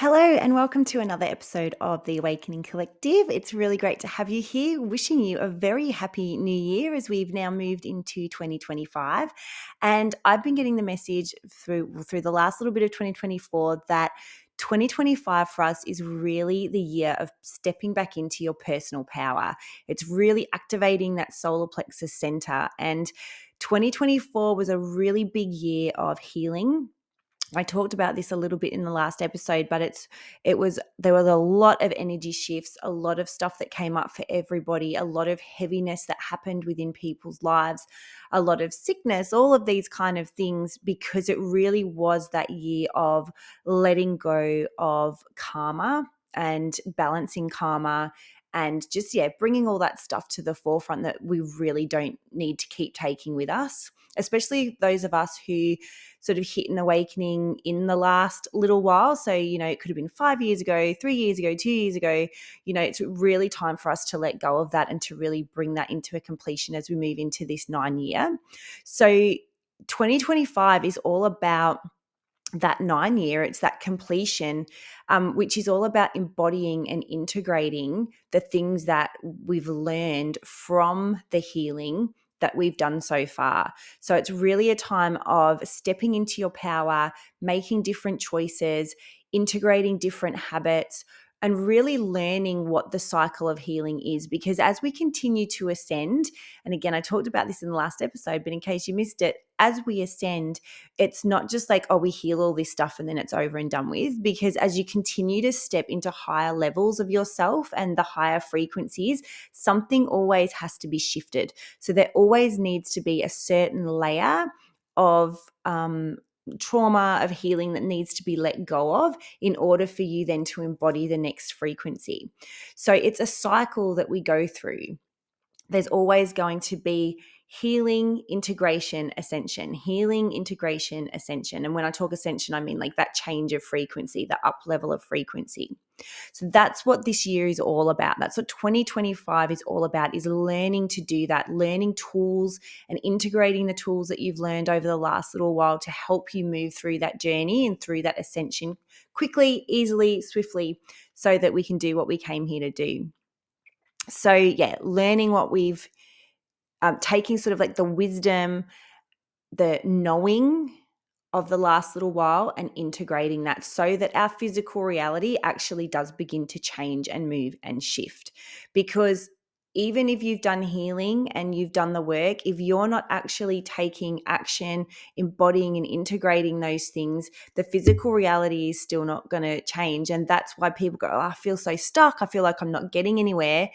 Hello, and welcome to another episode of the Awakening Collective. It's really great to have you here. Wishing you a very happy new year as we've now moved into 2025. And I've been getting the message through the last little bit of 2024 that 2025 for us is really the year of stepping back into your personal power. It's really activating that solar plexus center. And 2024 was a really big year of healing. I talked about this a little bit in the last episode, but there was a lot of energy shifts, a lot of stuff that came up for everybody, a lot of heaviness that happened within people's lives, a lot of sickness, all of these kind of things, because it really was that year of letting go of karma and balancing karma and just bringing all that stuff to the forefront that we really don't need to keep taking with us, especially those of us who sort of hit an awakening in the last little while. So, it could have been 5 years ago, 3 years ago, 2 years ago. It's really time for us to let go of that and to really bring that into a completion as we move into this 9 year. So 2025 is all about that 9 year. It's that completion, which is all about embodying and integrating the things that we've learned from the healing that we've done so far. So it's really a time of stepping into your power, making different choices, integrating different habits, and really learning what the cycle of healing is. Because as we continue to ascend, and again, I talked about this in the last episode, but in case you missed it, as we ascend, it's not just like, oh, we heal all this stuff and then it's over and done with. Because as you continue to step into higher levels of yourself and the higher frequencies, something always has to be shifted. So there always needs to be a certain layer of trauma, of healing that needs to be let go of in order for you then to embody the next frequency. So it's a cycle that we go through. There's always going to be healing, integration, ascension, healing, integration, ascension. And when I talk ascension, I mean like that change of frequency, the up level of frequency. So that's what this year is all about. That's what 2025 is all about, is learning to do that, learning tools and integrating the tools that you've learned over the last little while to help you move through that journey and through that ascension quickly, easily, swiftly, so that we can do what we came here to do. So learning what we've taking sort of like the wisdom, the knowing of the last little while and integrating that so that our physical reality actually does begin to change and move and shift. Because even if you've done healing and you've done the work, if you're not actually taking action, embodying and integrating those things, the physical reality is still not going to change. And that's why people go, oh, I feel so stuck. I feel like I'm not getting anywhere.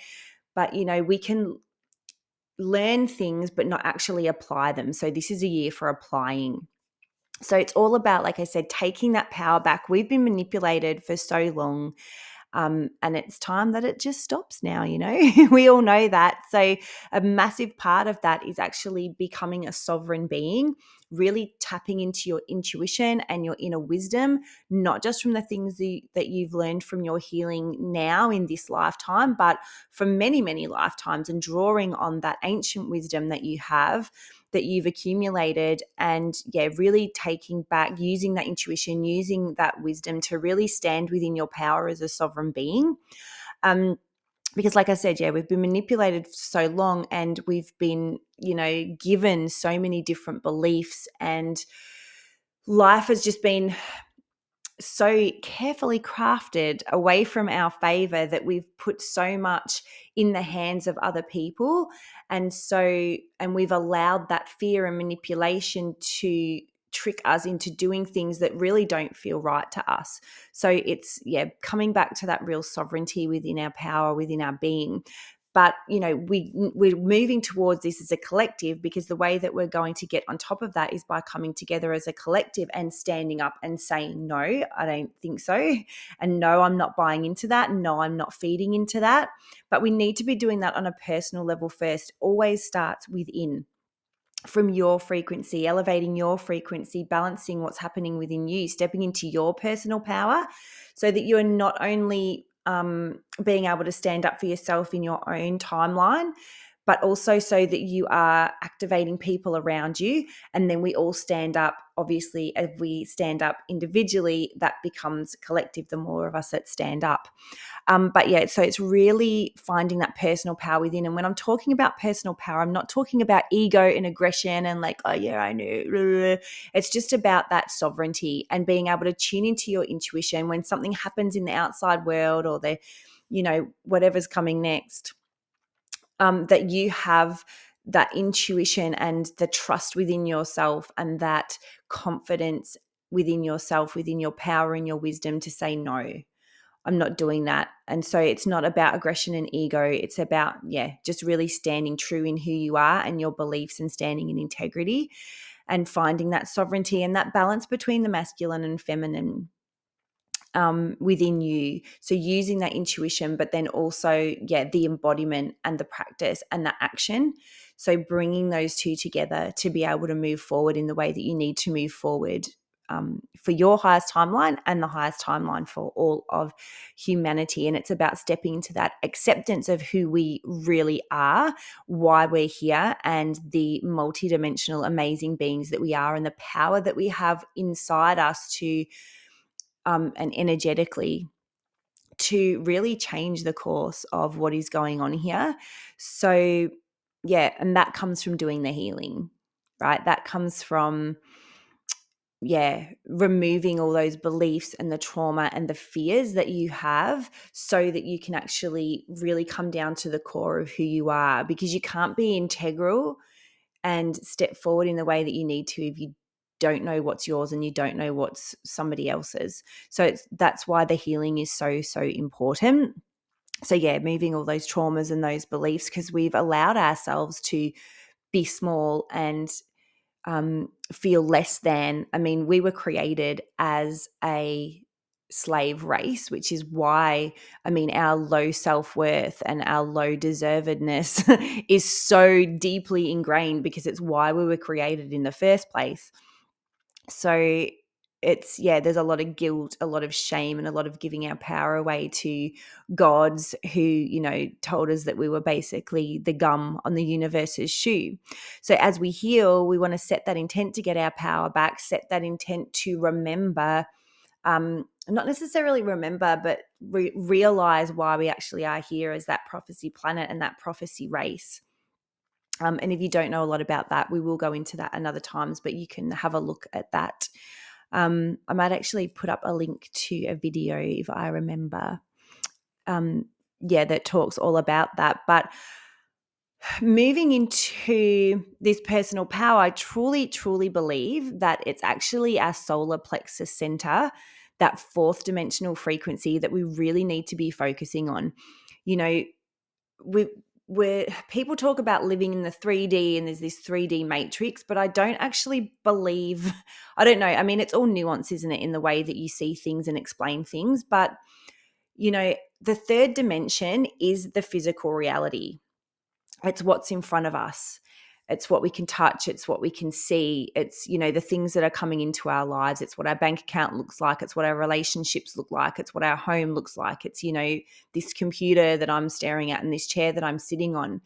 But, we can learn things but not actually apply them. So this is a year for applying. So it's all about, like I said, taking that power back. We've been manipulated for so long. And it's time that it just stops now, we all know that. So a massive part of that is actually becoming a sovereign being, really tapping into your intuition and your inner wisdom, not just from the things that you've learned from your healing now in this lifetime, but from many, many lifetimes, and drawing on that ancient wisdom that you have, that you've accumulated, and really taking back, using that intuition, using that wisdom to really stand within your power as a sovereign being. Because like I said, we've been manipulated for so long, and we've been, given so many different beliefs, and life has just been so carefully crafted away from our favor that we've put so much in the hands of other people. And we've allowed that fear and manipulation to trick us into doing things that really don't feel right to us. So it's, coming back to that real sovereignty within our power, within our being. But, we're moving towards this as a collective, because the way that we're going to get on top of that is by coming together as a collective and standing up and saying, no, I don't think so. And no, I'm not buying into that. No, I'm not feeding into that. But we need to be doing that on a personal level first. Always starts within, from your frequency, elevating your frequency, balancing what's happening within you, stepping into your personal power, so that you are not only being able to stand up for yourself in your own timeline, but also so that you are activating people around you. And then we all stand up. Obviously, as we stand up individually, that becomes collective, the more of us that stand up. But yeah, so it's really finding that personal power within. And when I'm talking about personal power, I'm not talking about ego and aggression and like, oh yeah, I know. It's just about that sovereignty and being able to tune into your intuition when something happens in the outside world or whatever's coming next, that you have that intuition and the trust within yourself and that confidence within yourself, within your power and your wisdom to say, no, I'm not doing that. And so it's not about aggression and ego. It's about, just really standing true in who you are and your beliefs and standing in integrity and finding that sovereignty and that balance between the masculine and feminine within you. So using that intuition, but then also, the embodiment and the practice and the action. So bringing those two together to be able to move forward in the way that you need to move forward, for your highest timeline and the highest timeline for all of humanity. And it's about stepping into that acceptance of who we really are, why we're here, and the multidimensional amazing beings that we are, and the power that we have inside us to and energetically to really change the course of what is going on here. So, and that comes from doing the healing, right? That comes from, removing all those beliefs and the trauma and the fears that you have so that you can actually really come down to the core of who you are, because you can't be integral and step forward in the way that you need to if you don't know what's yours and you don't know what's somebody else's. So that's why the healing is so, so important. So moving all those traumas and those beliefs, because we've allowed ourselves to be small and feel less than. I mean, we were created as a slave race, which is why, our low self-worth and our low deservedness is so deeply ingrained, because it's why we were created in the first place. So it's, there's a lot of guilt, a lot of shame, and a lot of giving our power away to gods who, told us that we were basically the gum on the universe's shoe. So as we heal, we want to set that intent to get our power back, set that intent to remember, not necessarily remember, but realize why we actually are here as that prophecy planet and that prophecy race. And if you don't know a lot about that, we will go into that another times, but you can have a look at that. I might actually put up a link to a video if I remember, that talks all about that. But moving into this personal power, I truly, truly believe that it's actually our solar plexus center, that fourth dimensional frequency that we really need to be focusing on. Where people talk about living in the 3D and there's this 3D matrix, but I don't actually believe, I don't know. I mean, it's all nuance, isn't it, in the way that you see things and explain things. But, the third dimension is the physical reality. It's what's in front of us. It's what we can touch. It's what we can see. It's, the things that are coming into our lives. It's what our bank account looks like. It's what our relationships look like. It's what our home looks like. It's, this computer that I'm staring at and this chair that I'm sitting on.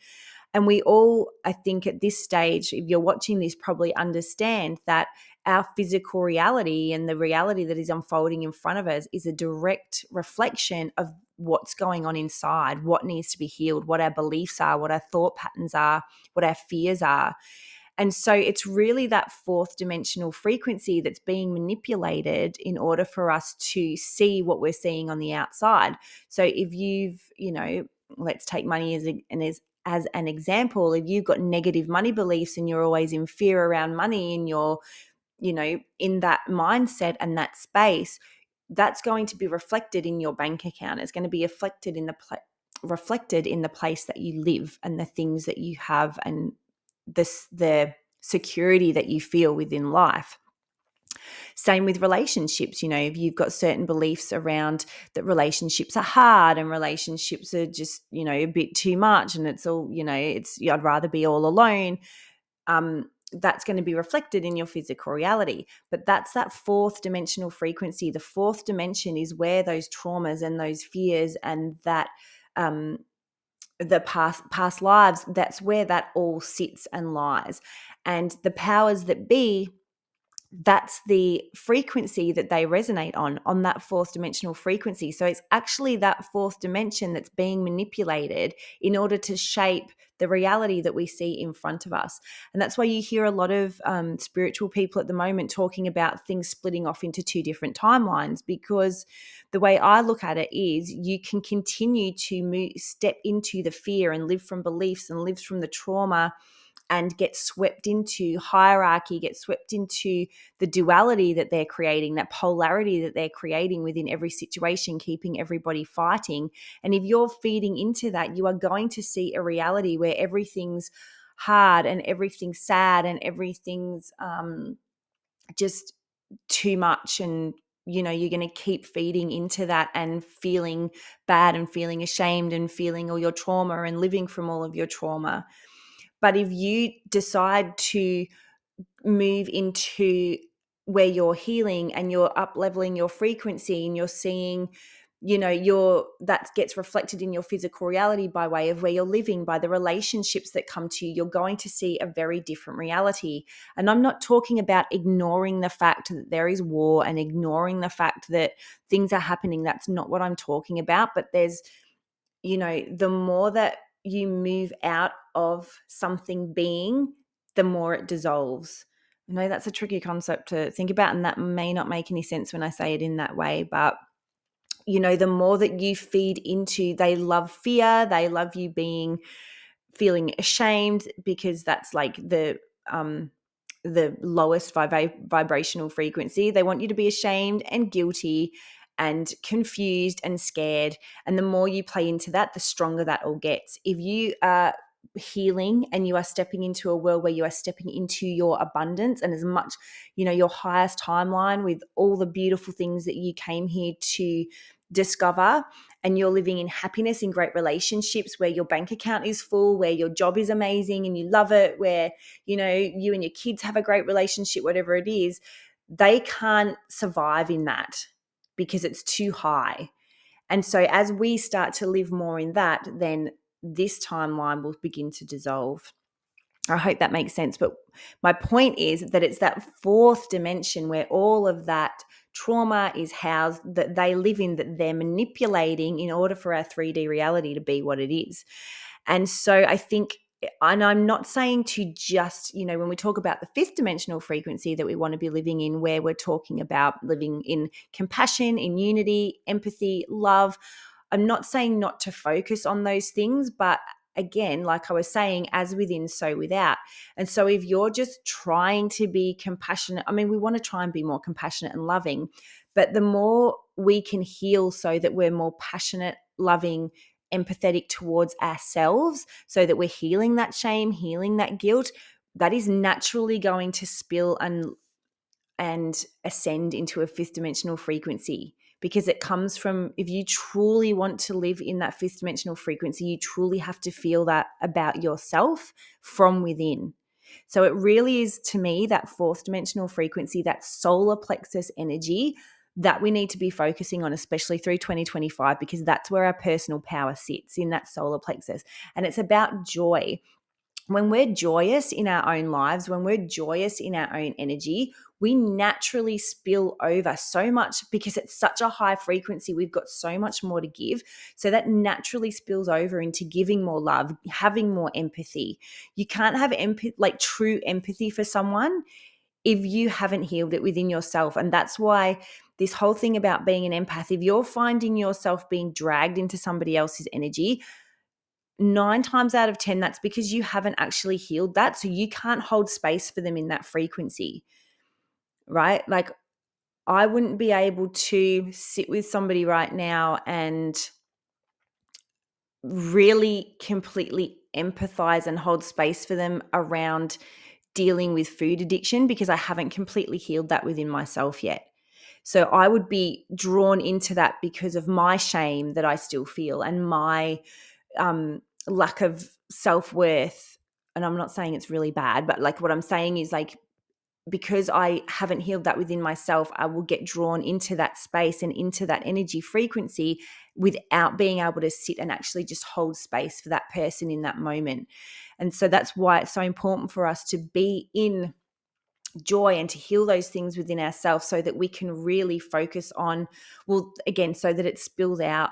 And we all, I think at this stage, if you're watching this, probably understand that our physical reality and the reality that is unfolding in front of us is a direct reflection of what's going on inside, what needs to be healed, what our beliefs are, what our thought patterns are, what our fears are. And so it's really that fourth dimensional frequency that's being manipulated in order for us to see what we're seeing on the outside. So if you've, let's take money as an example, if you've got negative money beliefs and you're always in fear around money and you're, in that mindset and that space, that's going to be reflected in your bank account. It's going to be reflected in the place that you live and the things that you have and the security that you feel within life. Same with relationships. If you've got certain beliefs around that relationships are hard and relationships are just, a bit too much and it's all, I'd rather be all alone. That's going to be reflected in your physical reality. But that's that fourth dimensional frequency. The fourth dimension is where those traumas and those fears and that the past lives, that's where that all sits and lies. And the powers that be, that's the frequency that they resonate on that fourth dimensional frequency. So it's actually that fourth dimension that's being manipulated in order to shape the reality that we see in front of us. And that's why you hear a lot of spiritual people at the moment talking about things splitting off into two different timelines, because the way I look at it is you can continue to step into the fear and live from beliefs and live from the trauma and get swept into hierarchy, get swept into the duality that they're creating, that polarity that they're creating within every situation, keeping everybody fighting. And if you're feeding into that, you are going to see a reality where everything's hard and everything's sad and everything's just too much. And you're going to keep feeding into that and feeling bad and feeling ashamed and feeling all your trauma and living from all of your trauma. But if you decide to move into where you're healing and you're up leveling your frequency and you're seeing, that gets reflected in your physical reality by way of where you're living, by the relationships that come to you, you're going to see a very different reality. And I'm not talking about ignoring the fact that there is war and ignoring the fact that things are happening. That's not what I'm talking about. But there's, the more that you move out of something being, the more it dissolves. I know that's a tricky concept to think about, and that may not make any sense when I say it in that way, but the more that you feed into, they love fear, they love you feeling ashamed, because that's like the lowest vibrational frequency. They want you to be ashamed and guilty and confused and scared. And the more you play into that, the stronger that all gets. If you are healing and you are stepping into a world where you are stepping into your abundance and as much, your highest timeline with all the beautiful things that you came here to discover, and you're living in happiness, in great relationships, where your bank account is full, where your job is amazing and you love it, where you and your kids have a great relationship, whatever it is, they can't survive in that because it's too high. And so as we start to live more in that, then this timeline will begin to dissolve. I hope that makes sense. But my point is that it's that fourth dimension where all of that trauma is housed, that they live in, that they're manipulating in order for our 3D reality to be what it is. And so I think, and I'm not saying to just, when we talk about the fifth dimensional frequency that we want to be living in, where we're talking about living in compassion, in unity, empathy, love, I'm not saying not to focus on those things, but again, like I was saying, as within, so without. And so if you're just trying to be compassionate, we want to try and be more compassionate and loving, but the more we can heal so that we're more passionate, loving, empathetic towards ourselves, so that we're healing that shame, healing that guilt, that is naturally going to spill and ascend into a fifth dimensional frequency, because it comes from, if you truly want to live in that fifth dimensional frequency, you truly have to feel that about yourself from within. So it really is, to me, that fourth dimensional frequency, that solar plexus energy that we need to be focusing on, especially through 2025, because that's where our personal power sits, in that solar plexus. And it's about joy. When we're joyous in our own lives, when we're joyous in our own energy, we naturally spill over so much, because it's such a high frequency. We've got so much more to give. So that naturally spills over into giving more love, having more empathy. You can't have true empathy for someone if you haven't healed it within yourself. And that's why this whole thing about being an empath, if you're finding yourself being dragged into somebody else's energy, 9 times out of 10, that's because you haven't actually healed that. So you can't hold space for them in that frequency, right? Like, I wouldn't be able to sit with somebody right now and really completely empathize and hold space for them around dealing with food addiction, because I haven't completely healed that within myself yet. So I would be drawn into that because of my shame that I still feel, and my lack of self-worth. And I'm not saying it's really bad, but like what I'm saying is, like, because I haven't healed that within myself, I will get drawn into that space and into that energy frequency without being able to sit and actually just hold space for that person in that moment. And so that's why it's so important for us to be in joy and to heal those things within ourselves so that we can really focus on, well, again, so that it spills out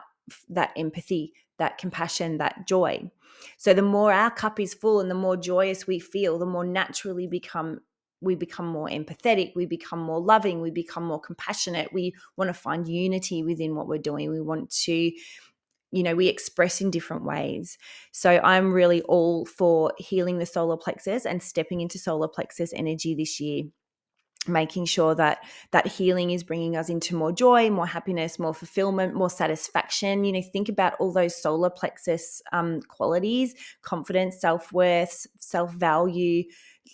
that empathy, that compassion, that joy. So the more our cup is full and the more joyous we feel, the more naturally we become more empathetic, we become more loving, we become more compassionate. We want to find unity within what we're doing. We want to, we express in different ways. So I'm really all for healing the solar plexus and stepping into solar plexus energy this year, making sure that that healing is bringing us into more joy, more happiness, more fulfillment, more satisfaction. Think about all those solar plexus qualities: confidence, self-worth, self-value,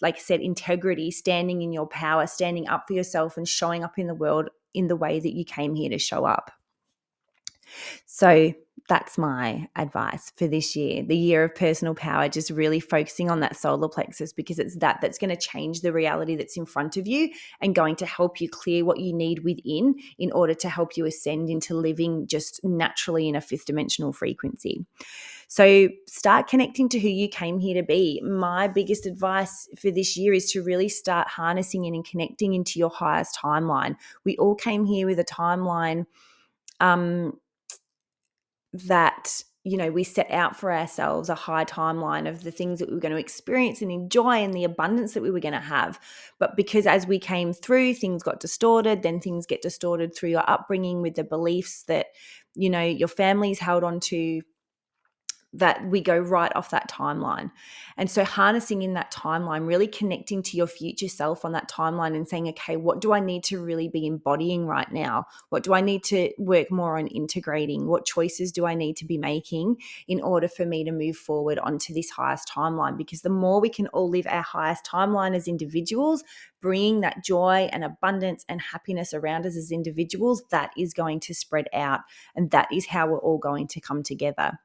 like I said, integrity, standing in your power, standing up for yourself and showing up in the world in the way that you came here to show up. So that's my advice for this year, the year of personal power, just really focusing on that solar plexus, because it's that's going to change the reality that's in front of you and going to help you clear what you need within in order to help you ascend into living just naturally in a fifth dimensional frequency. So start connecting to who you came here to be. My biggest advice for this year is to really start harnessing in and connecting into your highest timeline. We all came here with a timeline that we set out for ourselves, a high timeline of the things that we were going to experience and enjoy and the abundance that we were going to have. But because as we came through, things got distorted, then things get distorted through your upbringing with the beliefs that your family's held on to, that we go right off that timeline. And so harnessing in that timeline, really connecting to your future self on that timeline and saying, okay, what do I need to really be embodying right now? What do I need to work more on integrating? What choices do I need to be making in order for me to move forward onto this highest timeline? Because the more we can all live our highest timeline as individuals, bringing that joy and abundance and happiness around us as individuals, that is going to spread out. And that is how we're all going to come together.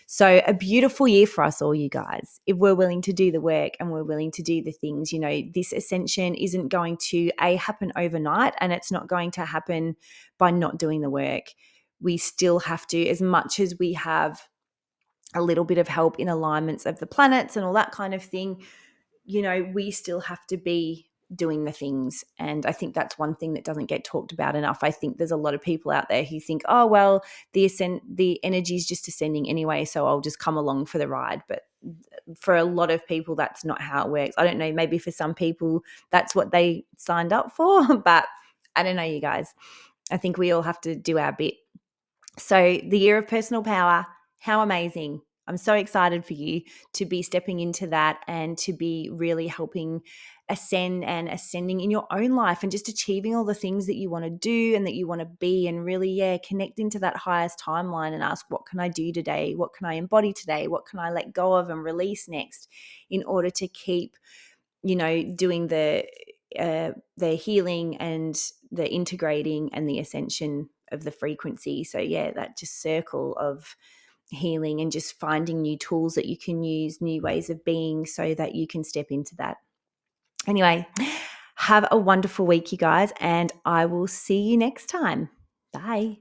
So a beautiful year for us all, you guys, if we're willing to do the work and we're willing to do the things. This ascension isn't going to happen overnight, and it's not going to happen by not doing the work. We still have to, as much as we have a little bit of help in alignments of the planets and all that kind of thing, we still have to be doing the things. And I think that's one thing that doesn't get talked about enough. I think there's a lot of people out there who think, oh, well, the energy is just ascending anyway, so I'll just come along for the ride. But for a lot of people, that's not how it works. I don't know, maybe for some people that's what they signed up for, but I don't know, you guys. I think we all have to do our bit. So the year of personal power, how amazing. I'm so excited for you to be stepping into that and to be really helping ascend and ascending in your own life and just achieving all the things that you want to do and that you want to be, and really, connecting to that highest timeline and ask, what can I do today? What can I embody today? What can I let go of and release next in order to keep, doing the healing and the integrating and the ascension of the frequency. So that just circle of healing and just finding new tools that you can use, new ways of being, so that you can step into that. Anyway, have a wonderful week, you guys, and I will see you next time. Bye.